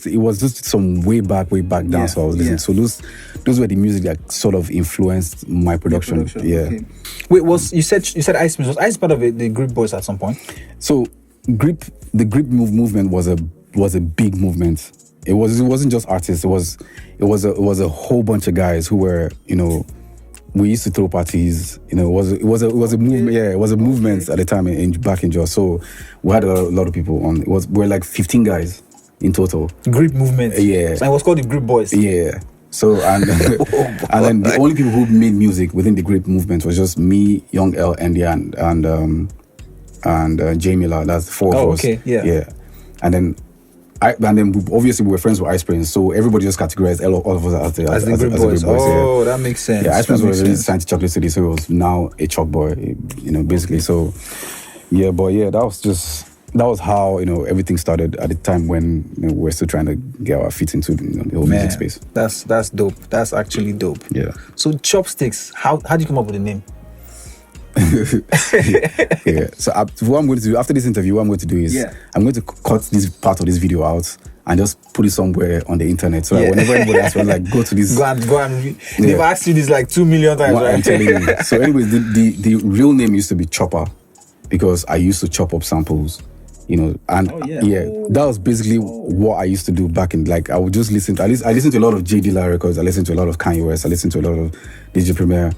It was just some way back dance I was listening. So those were the music that sort of influenced my production. Yeah. Okay. Wait, you said Ice Prince. Was Ice part of the Grip Boys at some point? So the Grip movement was a big movement. It wasn't just artists. It was a whole bunch of guys who were, we used to throw parties. It was a movement. Yeah, it was a movement at the time back in Jos. So we had a lot of people on. We're like 15 guys in total. Grip movement. Yeah. So it was called the Grip Boys. Yeah. So and and then the only people who made music within the Grip movement was just me, Young L, Andy, and Jamie La. That's four of us. Okay. Yeah. Yeah. And then obviously we were friends with Ice Prince, so everybody just categorized all of us as the Grip Boys. Yeah. That makes sense. Yeah, Ice Prince was really signed to Chocolate City, so he was now a Chalk boy, basically. So yeah, but yeah, that was how everything started at the time when we were still trying to get our feet into the whole music space. That's dope. That's actually dope. Yeah. So Chopstix, how did you come up with the name? Yeah. So what I'm going to do after this interview, what I'm going to do is I'm going to cut this part of this video out and just put it somewhere on the internet. So whenever anybody asks, like go to this. Go and they've asked you this like 2 million times. What right? I'm telling you. So anyways, the real name used to be Chopper because I used to chop up samples. That was basically what I used to do back in, I would just listen to, I listened to a lot of J. Dilla records, I listened to a lot of Kanye West, I listened to a lot of DJ Premier,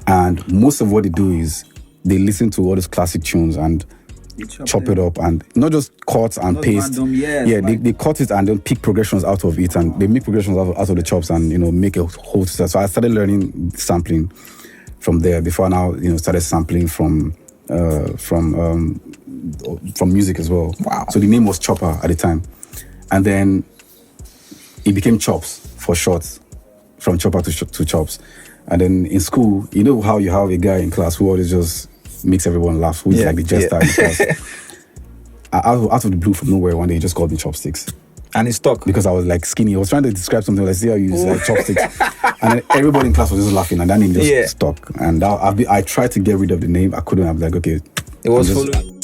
and most of what they do is they listen to all those classic tunes and chop it up, and not just cut and paste. Random, they cut it and then pick progressions out of it, and they make progressions out of the chops and make a whole set. So I started learning sampling from there before now, started sampling from music as well. Wow. So the name was Chopper at the time. And then it became Chops for short, from Chopper to Chops. And then in school, how you have a guy in class who always just makes everyone laugh, who's like the jester in class. Out of the blue, from nowhere, one day he just called me Chopsticks. And it stuck. Because I was like skinny. I was trying to describe something, see how you use chopsticks. And then everybody in class was just laughing, and that name just stuck. And I tried to get rid of the name. I couldn't. I was like, okay. It was following.